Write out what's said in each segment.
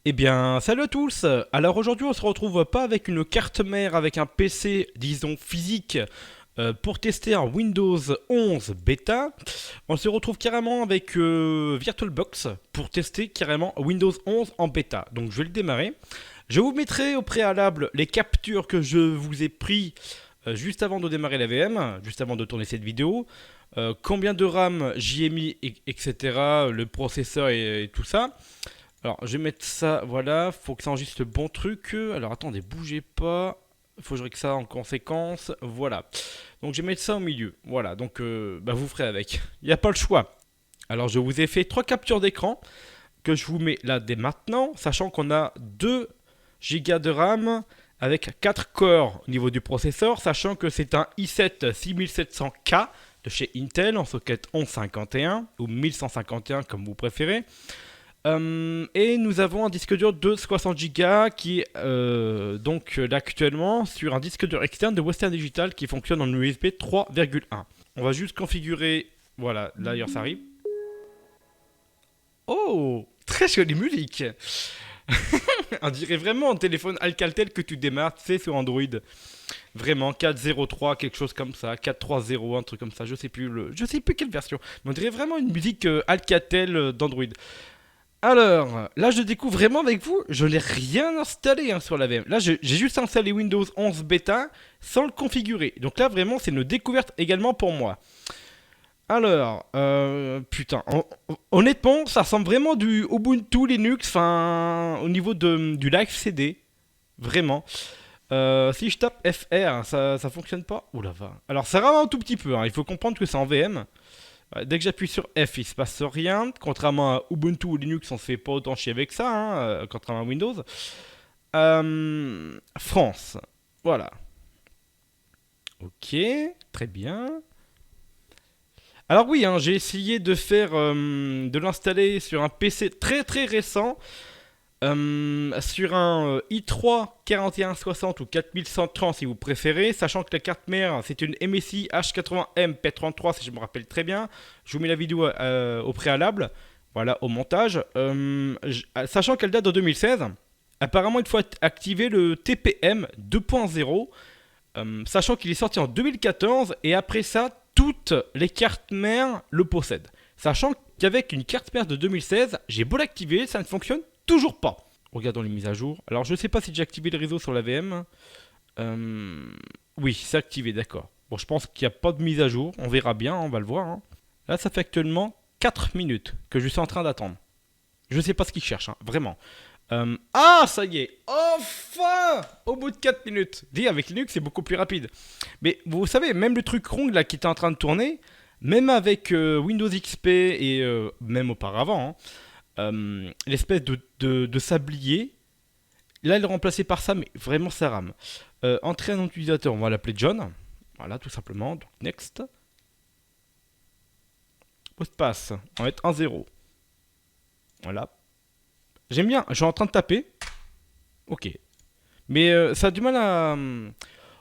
Eh bien, salut à tous. Alors aujourd'hui, on se retrouve pas avec une carte mère, avec un PC, disons physique, pour tester un Windows 11 bêta. On se retrouve carrément avec VirtualBox pour tester carrément Windows 11 en bêta. Donc je vais le démarrer. Je vous mettrai au préalable les captures que je vous ai pris juste avant de démarrer la VM, juste avant de tourner cette vidéo. Combien de RAM j'y ai mis, etc. Le processeur et tout ça. Alors, je vais mettre ça, voilà, faut que ça enregistre le bon truc. Alors, attendez, bougez pas. Faut que je règle ça en conséquence. Voilà. Donc, je vais mettre ça au milieu. Voilà, donc vous ferez avec. Il n'y a pas le choix. Alors, je vous ai fait 3 captures d'écran que je vous mets là dès maintenant, sachant qu'on a 2 Go de RAM avec 4 corps au niveau du processeur, sachant que c'est un i7 6700K de chez Intel en socket 1151 ou 1151 comme vous préférez. Et nous avons un disque dur de 60 Go qui est donc là actuellement sur un disque dur externe de Western Digital qui fonctionne en USB 3,1. On va juste configurer. Voilà, d'ailleurs ça arrive. Oh, très jolie musique. On dirait vraiment un téléphone Alcatel que tu démarres, tu sais, sur Android. Vraiment 4.03, quelque chose comme ça, 4.3.0, un truc comme ça. Je sais plus quelle version. Mais on dirait vraiment une musique Alcatel d'Android. Alors, là je découvre vraiment avec vous, je n'ai rien installé sur la VM. Là j'ai juste installé Windows 11 bêta sans le configurer. Donc là vraiment c'est une découverte également pour moi. Alors, putain, honnêtement ça ressemble vraiment du Ubuntu Linux, enfin au niveau du live CD, vraiment. Si je tape FR, ça fonctionne pas. Oula va. Alors ça rame un tout petit peu, hein. Il faut comprendre que c'est en VM. Dès que j'appuie sur F, il se passe rien. Contrairement à Ubuntu ou Linux, on se fait pas autant chier avec ça, hein, contrairement à Windows. France. Voilà. Ok, très bien. Alors oui, hein, j'ai essayé de l'installer sur un PC très très récent, sur un i3 4160 ou 4130 si vous préférez, sachant que la carte mère c'est une MSI H80M P33 si je me rappelle très bien. Je vous mets la vidéo au préalable, voilà, au montage. Sachant qu'elle date de 2016, apparemment il faut activer le TPM 2.0, sachant qu'il est sorti en 2014 et après ça, toutes les cartes mères le possèdent. Sachant qu'avec une carte mère de 2016, j'ai beau l'activer, ça ne fonctionne toujours pas. Regardons les mises à jour. Alors je ne sais pas si j'ai activé le réseau sur la VM. Euh, Oui, c'est activé, d'accord. Bon, je pense qu'il n'y a pas de mise à jour. On verra bien, on va le voir, hein. Là, ça fait actuellement 4 minutes que je suis en train d'attendre. Je ne sais pas ce qu'il cherche, hein, vraiment. Ah, ça y est, enfin, au bout de 4 minutes. Dis, avec Linux, c'est beaucoup plus rapide. Mais vous savez, même le truc rond là qui était en train de tourner, même avec Windows XP et même auparavant, hein, l'espèce de sablier, là, il est remplacé par ça, mais vraiment ça rame. Entrer un nom d'utilisateur, on va l'appeler John. Voilà, tout simplement. Donc, next. Mot de passe, on va mettre 1-0. Voilà. J'aime bien, je suis en train de taper. Ok. Mais ça a du mal à.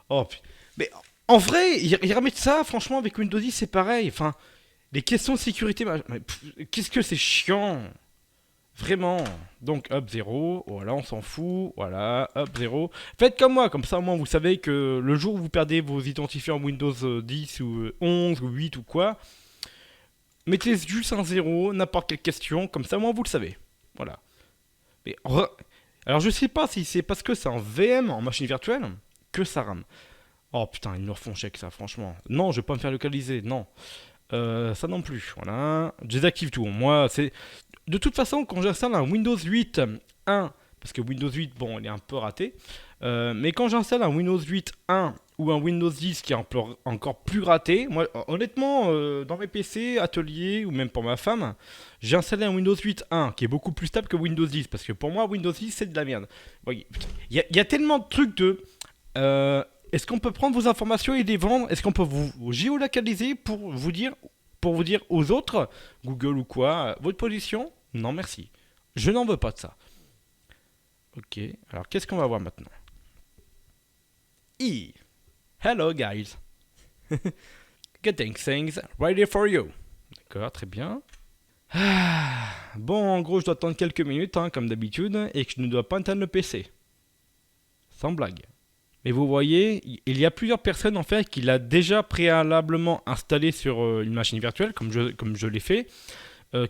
Oh, mais en vrai, ils remettent ça, franchement, avec Windows 10, c'est pareil. Enfin, les questions de sécurité, qu'est-ce que c'est chiant. Vraiment. Donc, up 0, voilà, on s'en fout. Voilà, up 0. Faites comme moi, comme ça, au moins, vous savez que le jour où vous perdez vos identifiants Windows 10 ou 11 ou 8 ou quoi, mettez juste un 0, n'importe quelle question, comme ça, au moins, vous le savez. Voilà. Mais, alors, je sais pas si c'est parce que c'est en VM, en machine virtuelle, que ça rame. Oh putain, ils me refont chèque ça, franchement. Non, je vais pas me faire localiser, non. Ça non plus, voilà. Je désactive tout. Moi, c'est. De toute façon, quand j'installe un Windows 8 1, parce que Windows 8, bon, il est un peu raté, mais quand j'installe un Windows 8 1 ou un Windows 10 qui est encore plus raté, moi, honnêtement, dans mes PC, ateliers ou même pour ma femme, j'ai installé un Windows 8 1 qui est beaucoup plus stable que Windows 10, parce que pour moi, Windows 10, c'est de la merde. Il y a tellement de trucs de. euh, Est-ce qu'on peut prendre vos informations et les vendre? Est-ce qu'on peut vous géolocaliser pour vous dire aux autres, Google ou quoi, votre position? Non, merci. Je n'en veux pas de ça. Ok, alors qu'est-ce qu'on va voir maintenant? E. Hello, guys. Getting things ready for you. D'accord, très bien. Bon, en gros, je dois attendre quelques minutes, hein, comme d'habitude, et que je ne dois pas éteindre le PC. Sans blague. Mais vous voyez, il y a plusieurs personnes en fait qui l'a déjà préalablement installé sur une machine virtuelle, comme je l'ai fait,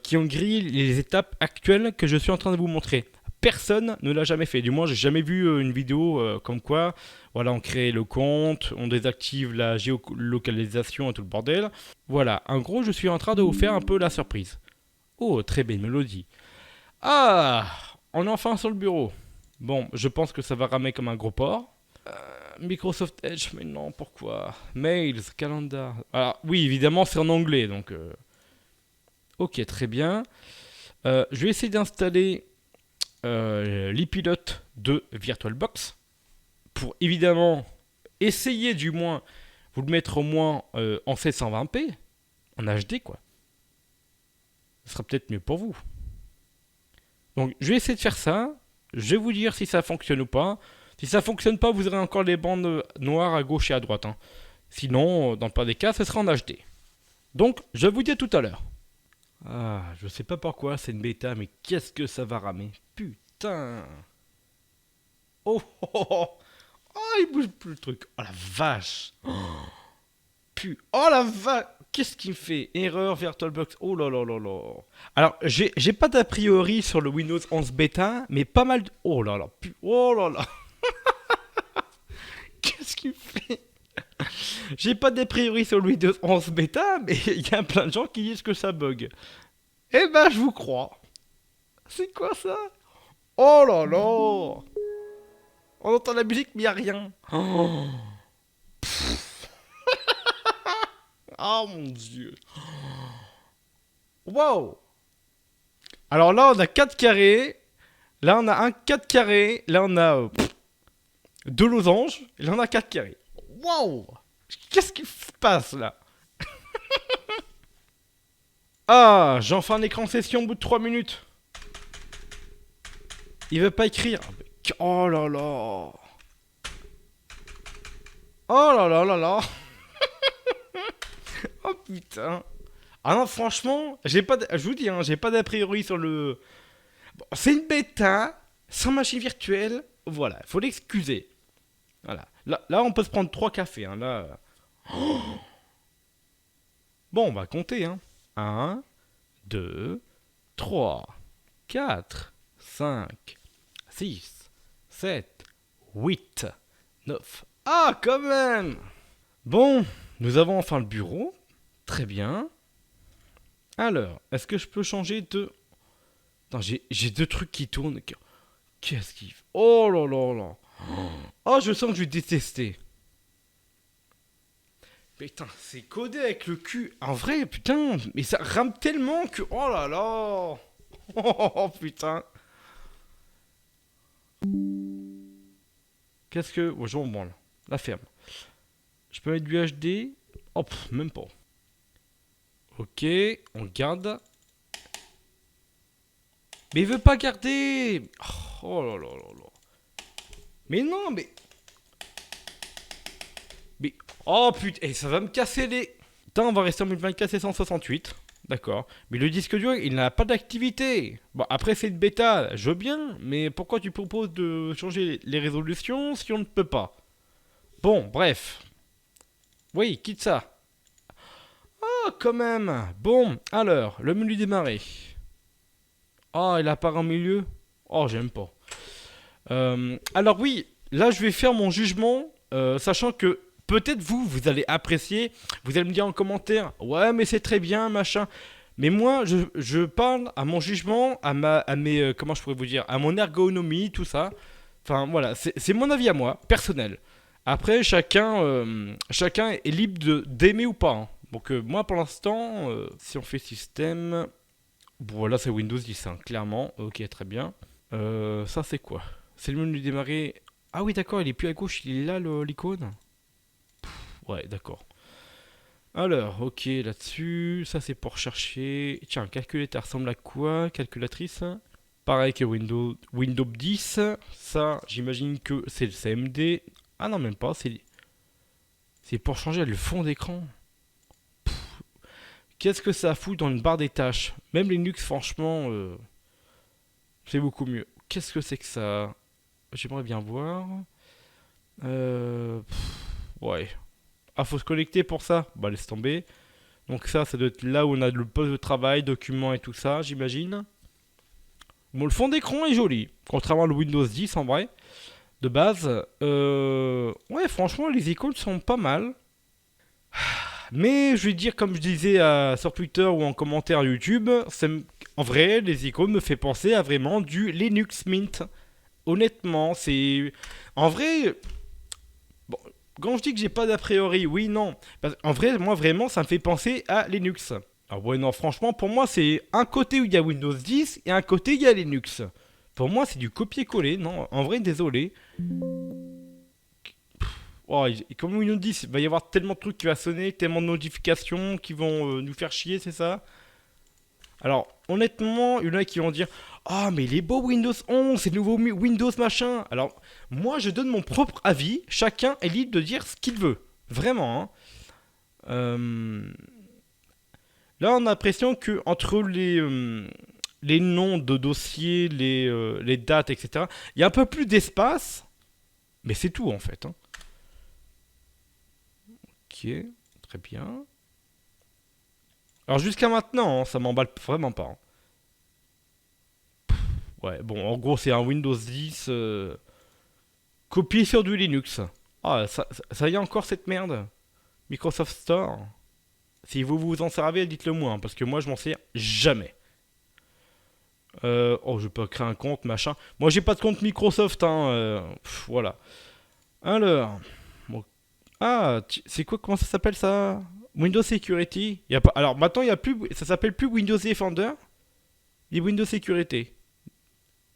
qui ont grillé les étapes actuelles que je suis en train de vous montrer. Personne ne l'a jamais fait. Du moins, j'ai jamais vu une vidéo comme quoi, voilà, on crée le compte, on désactive la géolocalisation et tout le bordel. Voilà, en gros, je suis en train de vous faire un peu la surprise. Oh, très belle mélodie. Ah, on est enfin sur le bureau. Bon, je pense que ça va ramer comme un gros porc. Microsoft Edge, mais non, pourquoi? Mails, calendar. Alors, oui, évidemment, c'est en anglais, donc. Ok, très bien. Je vais essayer d'installer l'iPilot de VirtualBox pour évidemment essayer du moins vous le mettre au moins en 720p, en HD quoi. Ce sera peut-être mieux pour vous. Donc je vais essayer de faire ça. Je vais vous dire si ça fonctionne ou pas. Si ça fonctionne pas, vous aurez encore les bandes noires à gauche et à droite, hein. Sinon, dans le pas des cas, ce sera en HD. Donc, je vous dis à tout à l'heure. Ah, je sais pas pourquoi, c'est une bêta, mais qu'est-ce que ça va ramer. Putain. Oh, oh, oh, oh. Oh, il bouge plus le truc. Oh la vache. Oh la vache. Qu'est-ce qu'il me fait? Erreur VirtualBox. Oh là là là là. Alors, j'ai pas d'a priori sur le Windows 11 bêta, mais pas mal de... Oh là là. Oh là là. Qu'est-ce qu'il fait? J'ai pas d'a priori sur le Windows 11 bêta, mais il y a plein de gens qui disent que ça bug. Eh ben, je vous crois. C'est quoi ça? Oh là là. On entend la musique, mais y a rien. Oh, oh mon dieu. Wow. Alors là, on a 4 carrés. Là, on a un 4 carrés. Là, on a 2 losanges. Et là, on a 4 carrés. Wow. Qu'est-ce qui se passe là? Ah, j'ai enfin un écran session au bout de 3 minutes. Il veut pas écrire. Oh là là. Oh là là là là. Oh putain. Ah non, franchement, je vous dis, hein, j'ai pas d'a priori sur le... Bon, c'est une bêta, sans machine virtuelle, voilà, faut l'excuser. Voilà. Là, on peut se prendre 3 cafés, hein, là. Bon, on va compter, hein. 1, 2, 3, 4, 5, 6, 7, 8, 9. Ah, quand même. Bon, nous avons enfin le bureau. Très bien. Alors, est-ce que je peux changer de... Attends, j'ai 2 trucs qui tournent. Qu'est-ce qu'il fait? Oh là là là. Oh, je sens que je vais détester. Putain, c'est codé avec le cul. En vrai, putain, mais ça rame tellement que... Oh là là. Oh putain. Qu'est-ce que... Oh, je m'en branle. La ferme. Je peux mettre du HD. Oh, même pas. Ok, on garde. Mais il veut pas garder. Oh là là là là. Mais non, mais... Mais... Oh putain, ça va me casser les... Putain, on va rester en 1024 et 168. D'accord. Mais le disque dur, il n'a pas d'activité. Bon, après, c'est une bêta, je veux bien. Mais pourquoi tu proposes de changer les résolutions si on ne peut pas? Bon, bref. Oui, quitte ça. Oh, quand même. Bon, alors, le menu démarrer. Oh, il apparaît en milieu. Oh, j'aime pas. Alors oui, là, je vais faire mon jugement, sachant que peut-être vous allez apprécier, vous allez me dire en commentaire, ouais, mais c'est très bien, machin. Mais moi, je parle à mon jugement, à mes, comment je pourrais vous dire, à mon ergonomie, tout ça. Enfin, voilà, c'est mon avis à moi, personnel. Après, chacun est libre d'aimer ou pas, hein. Donc, moi, pour l'instant, si on fait système, bon, voilà, c'est Windows 10, hein, clairement. Ok, très bien. Ça, c'est quoi? C'est le menu démarrer. Ah oui, d'accord, il est plus à gauche, il est là l'icône. Ouais, d'accord. Alors, ok, là-dessus, ça c'est pour chercher. Tiens, calculateur ressemble à quoi? Calculatrice. Pareil que Windows 10. Ça, j'imagine que c'est le CMD. Ah non, même pas, c'est pour changer le fond d'écran. Qu'est-ce que ça fout dans une barre des tâches? Même Linux, franchement, c'est beaucoup mieux. Qu'est-ce que c'est que ça? J'aimerais bien voir. Ouais. Ah, faut se connecter pour ça? Bah, laisse tomber. Donc ça doit être là où on a le poste de travail, documents et tout ça, j'imagine. Bon, le fond d'écran est joli, contrairement au Windows 10 en vrai, de base. Ouais, franchement, les icônes sont pas mal. Mais je vais dire, comme je disais sur Twitter ou en commentaire YouTube, en vrai, les icônes me fait penser à vraiment du Linux Mint. Honnêtement, c'est... En vrai, bon, quand je dis que j'ai pas d'a priori, oui, non. En vrai, moi, vraiment, ça me fait penser à Linux. Ah ouais, non, franchement, pour moi, c'est un côté où il y a Windows 10 et un côté où il y a Linux. Pour moi, c'est du copier-coller. Non, en vrai, désolé. Oh, comme Windows 10, il va y avoir tellement de trucs qui vont sonner, tellement de notifications qui vont nous faire chier, c'est ça? Alors, honnêtement, il y en a qui vont dire: Ah, mais il est beau Windows 11, c'est le nouveau Windows machin. Alors, moi, je donne mon propre avis. Chacun est libre de dire ce qu'il veut. Vraiment, hein. Euh, Là, on a l'impression que entre les noms de dossiers, les dates, etc., il y a un peu plus d'espace, mais c'est tout en fait, hein. Ok, très bien. Alors jusqu'à maintenant, hein, ça m'emballe vraiment pas, hein. Ouais, bon, en gros, c'est un Windows 10 copié sur du Linux. Ah, ça y est encore cette merde. Microsoft Store. Si vous vous en servez, dites-le moi, hein, parce que moi, je m'en sers jamais. Oh, je peux créer un compte, machin. Moi, j'ai pas de compte Microsoft, hein. Voilà. Alors. Bon. Ah, c'est quoi, comment ça s'appelle ça? Windows Security. Y a pas, alors maintenant, il y a plus, ça s'appelle plus Windows Defender. Il y a Windows Security.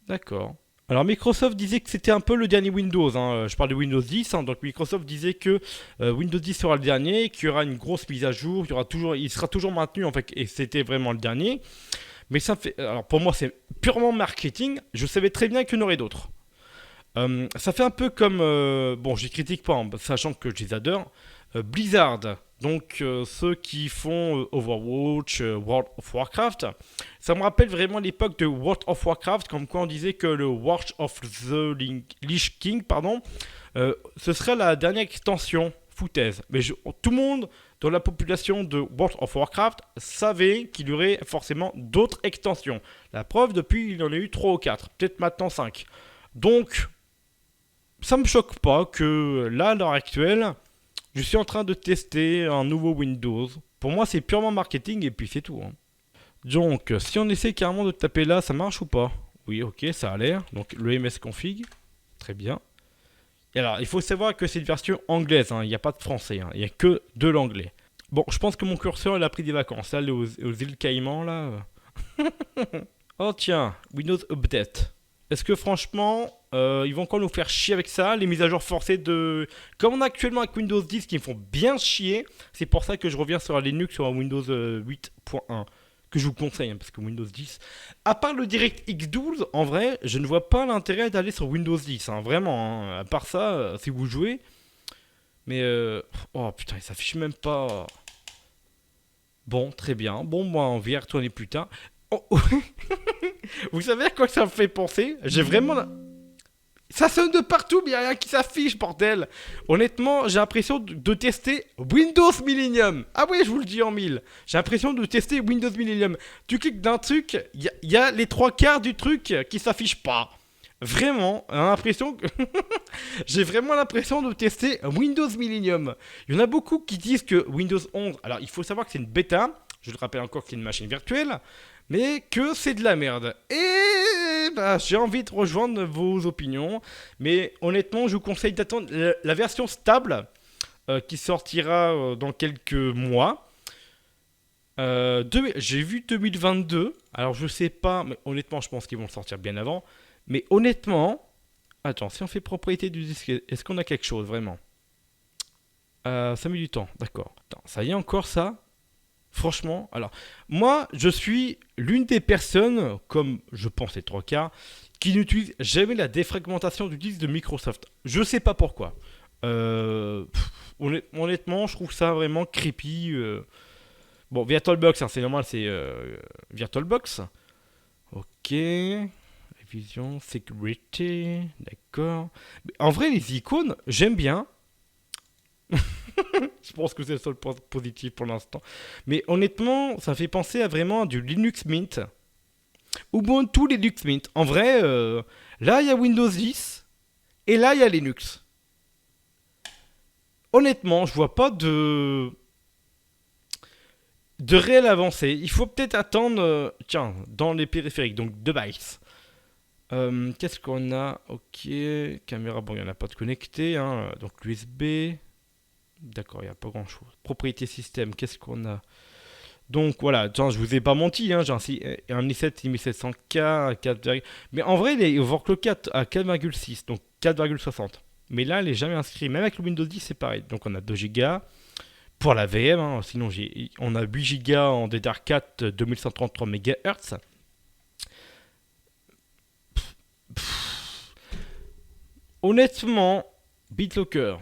D'accord. Alors Microsoft disait que c'était un peu le dernier Windows, hein. Je parle de Windows 10, hein. Donc Microsoft disait que Windows 10 sera le dernier, qu'il y aura une grosse mise à jour, il sera toujours maintenu en fait, et c'était vraiment le dernier. Mais ça fait, alors pour moi c'est purement marketing. Je savais très bien qu'il y en aurait d'autres. Ça fait un peu comme, bon, je les critique pas, hein, sachant que je les adore. Blizzard, donc ceux qui font Overwatch, World of Warcraft. Ça me rappelle vraiment l'époque de World of Warcraft, comme quoi on disait que le Watch of the Lich King, pardon, ce serait la dernière extension. Foutaise. Mais tout le monde dans la population de World of Warcraft savait qu'il y aurait forcément d'autres extensions. La preuve, depuis, il y en a eu 3 ou 4, peut-être maintenant 5. Donc, ça me choque pas que là, à l'heure actuelle, je suis en train de tester un nouveau Windows. Pour moi, c'est purement marketing et puis c'est tout, hein. Donc, si on essaie carrément de taper là, ça marche ou pas? Oui, ok, ça a l'air. Donc, le msconfig, très bien. Et alors, il faut savoir que c'est une version anglaise, hein. Il n'y a pas de français, hein. Il n'y a que de l'anglais. Bon, je pense que mon curseur, il a pris des vacances. Là, aux îles Caïmans, là. Oh, tiens, Windows Update. Est-ce que franchement, ils vont encore nous faire chier avec ça, les mises à jour forcées de... Comme on a actuellement avec Windows 10 qui me font bien chier, c'est pour ça que je reviens sur un Linux, sur un Windows 8.1, que je vous conseille, hein, parce que Windows 10... À part le DirectX 12, en vrai, je ne vois pas l'intérêt d'aller sur Windows 10, hein, vraiment, hein. À part ça, si vous jouez... Mais... Oh putain, il s'affiche même pas... Bon, très bien. Bon, moi, on va y retourner plus tard. Oh, oh. Vous savez à quoi ça me fait penser? J'ai vraiment... Ça sonne de partout, mais il n'y a rien qui s'affiche, bordel. Honnêtement, j'ai l'impression de tester Windows Millennium. Ah oui, je vous le dis en mille. J'ai l'impression de tester Windows Millennium. Tu cliques d'un truc, il y a les trois quarts du truc qui s'affichent pas. Vraiment, j'ai l'impression que... j'ai vraiment l'impression de tester Windows Millennium. Il y en a beaucoup qui disent que Windows 11... Alors, il faut savoir que c'est une bêta. Je le rappelle encore que c'est une machine virtuelle. Mais que c'est de la merde. Et bah, j'ai envie de rejoindre vos opinions. Mais honnêtement, je vous conseille d'attendre la version stable qui sortira dans quelques mois. J'ai vu 2022. Alors je sais pas, mais honnêtement, je pense qu'ils vont le sortir bien avant. Mais honnêtement, attends, si on fait propriété du disque, est-ce qu'on a quelque chose vraiment? Ça met du temps, d'accord. Attends, ça y est encore ça? Franchement, alors, moi, je suis l'une des personnes, comme je pense les trois quarts, qui n'utilise jamais la défragmentation du disque de Microsoft. Je sais pas pourquoi. Honnêtement, je trouve ça vraiment creepy. Bon, VirtualBox, hein, c'est normal, c'est VirtualBox. Ok. Vision, Security, d'accord. Mais en vrai, les icônes, j'aime bien. Je pense que c'est le seul point positif pour l'instant. Mais honnêtement, ça fait penser à vraiment du Linux Mint. Ubuntu Linux Mint. En vrai, là, il y a Windows 10 et là, il y a Linux. Honnêtement, je vois pas de réelle avancée. Il faut peut-être attendre, tiens, dans les périphériques, donc device. Qu'est-ce qu'on a? Ok, caméra, bon, il n'y en a pas de connecté, hein, donc l'USB. D'accord, il n'y a pas grand-chose. Propriété système, qu'est-ce qu'on a? Donc voilà, tiens, je vous ai pas menti, hein, j'ai un i7 6700K à 4, mais en vrai, il est overclocké à 4,6, donc 4,60. Mais là, il n'est jamais inscrit. Même avec le Windows 10, c'est pareil. Donc on a 2 Go pour la VM, hein, sinon on a 8 Go en DDR4 2133 MHz. Honnêtement, BitLocker,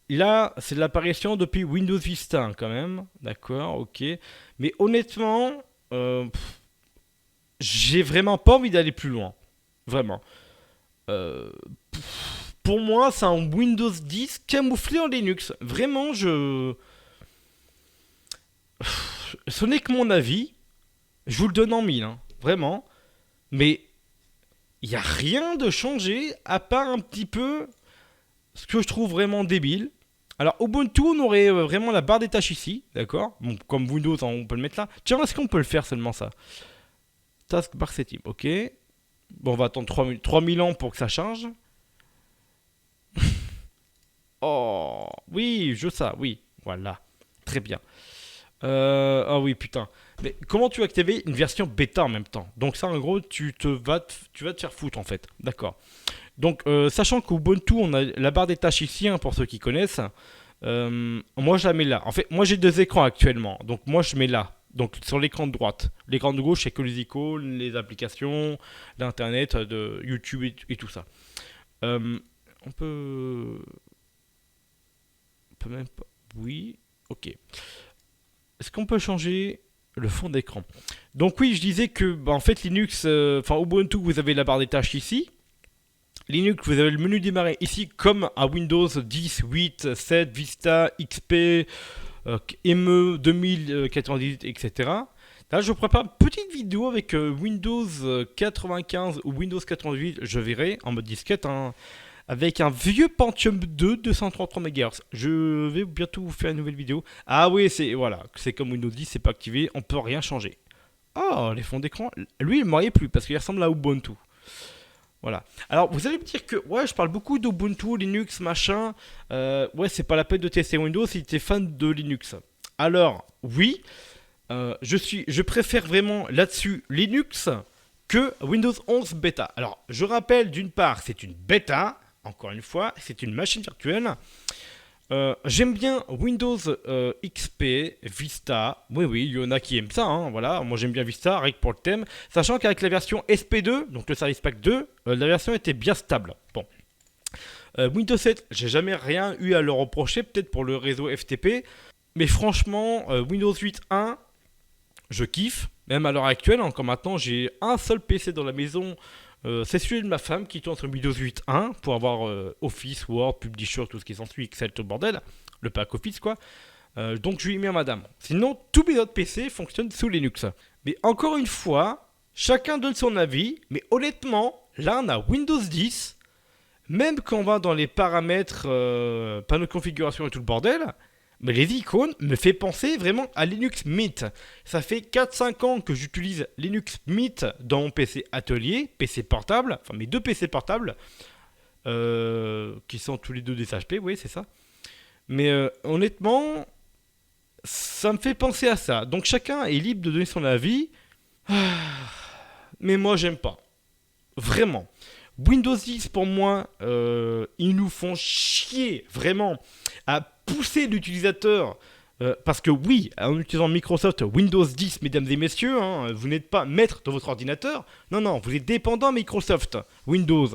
là, c'est de l'apparition depuis Windows Vista, hein, quand même. D'accord, ok. Mais honnêtement, j'ai vraiment pas envie d'aller plus loin. Vraiment. Euh, pour moi, c'est un Windows 10 camouflé en Linux. Vraiment, ce n'est que mon avis. Je vous le donne en mille, hein, vraiment. Mais il n'y a rien de changé à part un petit peu ce que je trouve vraiment débile. Alors, Ubuntu, on aurait vraiment la barre des tâches ici, d'accord. Bon, comme Windows, hein, on peut le mettre là. Tiens, est-ce qu'on peut le faire seulement ça? Taskbar setting, ok. Bon, on va attendre 3000 ans pour que ça change. Oh, oui, je sais, oui, voilà. Très bien. Ah oui, putain. Mais comment tu vas activer une version bêta en même temps? Donc ça, en gros, tu vas te faire foutre en fait. D'accord. Donc, sachant qu'Ubuntu, on a la barre des tâches ici, hein, pour ceux qui connaissent. Moi, je la mets là. En fait, moi, j'ai 2 écrans actuellement. Donc, moi, je mets là. Donc, sur l'écran de droite. L'écran de gauche, c'est que les icônes, les applications, l'internet, de YouTube et tout ça. Euh, on peut. On peut même pas. Oui. Ok. Est-ce qu'on peut changer le fond d'écran? Donc, oui, je disais que, bah, en fait, Linux, enfin, Ubuntu, vous avez la barre des tâches ici. Linux, vous avez le menu démarrer ici, comme à Windows 10, 8, 7, Vista, XP, ME 2098, etc. Là, je prépare une petite vidéo avec Windows 95 ou Windows 98, je verrai, en mode disquette, hein, avec un vieux Pentium 2 233 MHz. Je vais bientôt vous faire une nouvelle vidéo. Ah oui, c'est comme Windows 10, c'est pas activé, on peut rien changer. Oh, les fonds d'écran, lui, il m'aurait plu parce qu'il ressemble à Ubuntu. Voilà. Alors, vous allez me dire que, ouais, je parle beaucoup d'Ubuntu, Linux, machin. Ouais, c'est pas la peine de tester Windows si tu es fan de Linux. Alors, oui, je préfère vraiment là-dessus Linux que Windows 11 bêta. Alors, je rappelle, d'une part, c'est une bêta. Encore une fois, c'est une machine virtuelle. J'aime bien Windows XP, Vista. Oui, oui, il y en a qui aiment ça, hein, voilà. Moi, j'aime bien Vista, rien que pour le thème. Sachant qu'avec la version SP2, donc le Service Pack 2, la version était bien stable. Bon. Windows 7, j'ai jamais rien eu à leur reprocher, peut-être pour le réseau FTP. Mais franchement, Windows 8.1, je kiffe. Même à l'heure actuelle, encore maintenant, j'ai un seul PC dans la maison. C'est celui de ma femme qui tourne sur Windows 8.1 pour avoir Office, Word, Publisher, tout ce qui s'ensuit, Excel, tout le bordel. Le pack Office, quoi. Donc je lui ai mis à madame. Sinon, tous mes autres PC fonctionnent sous Linux. Mais encore une fois, chacun donne son avis. Mais honnêtement, là, on a Windows 10. Même quand on va dans les paramètres, panneau de configuration et tout le bordel, mais les icônes me fait penser vraiment à Linux Mint. Ça fait 4-5 ans que j'utilise Linux Mint dans mon PC atelier, PC portable, enfin mes 2 PC portables, qui sont tous les 2 des HP, oui c'est ça. Mais honnêtement, ça me fait penser à ça. Donc chacun est libre de donner son avis. Mais moi j'aime pas. Vraiment. Windows 10 pour moi, ils nous font chier vraiment à pousser l'utilisateur. Parce que oui, en utilisant Microsoft Windows 10, mesdames et messieurs, hein, vous n'êtes pas maître de votre ordinateur. Non, non, vous êtes dépendant Microsoft Windows.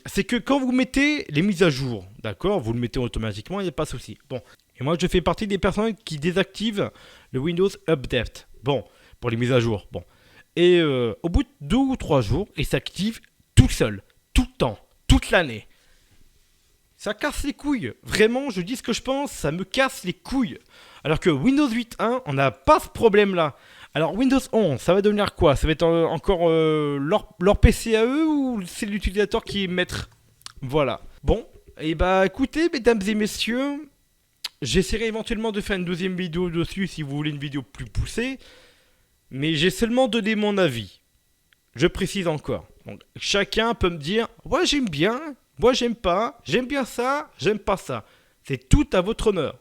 C'est que quand vous mettez les mises à jour, d'accord, vous le mettez automatiquement, il n'y a pas de souci. Bon, Et moi, je fais partie des personnes qui désactivent le Windows Update. Bon, pour les mises à jour. Bon. Et au bout de 2 ou 3 jours, il s'active tout seul, tout le temps, toute l'année. Ça casse les couilles. Vraiment, je dis ce que je pense, ça me casse les couilles. Alors que Windows 8.1, on n'a pas ce problème-là. Alors Windows 11, ça va devenir quoi? Ça va être encore leur PC à eux ou c'est l'utilisateur qui est maître? Voilà. Bon, et bah écoutez, mesdames et messieurs, j'essaierai éventuellement de faire une deuxième vidéo dessus si vous voulez une vidéo plus poussée. Mais j'ai seulement donné mon avis. Je précise encore. Donc, chacun peut me dire, ouais j'aime bien, moi j'aime pas, j'aime bien ça, j'aime pas ça. C'est tout à votre honneur.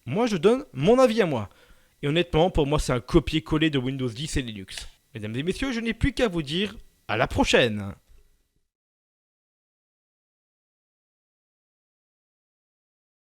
Moi je donne mon avis à moi. Et honnêtement, pour moi c'est un copier-coller de Windows 10 et Linux. Mesdames et messieurs, je n'ai plus qu'à vous dire à la prochaine.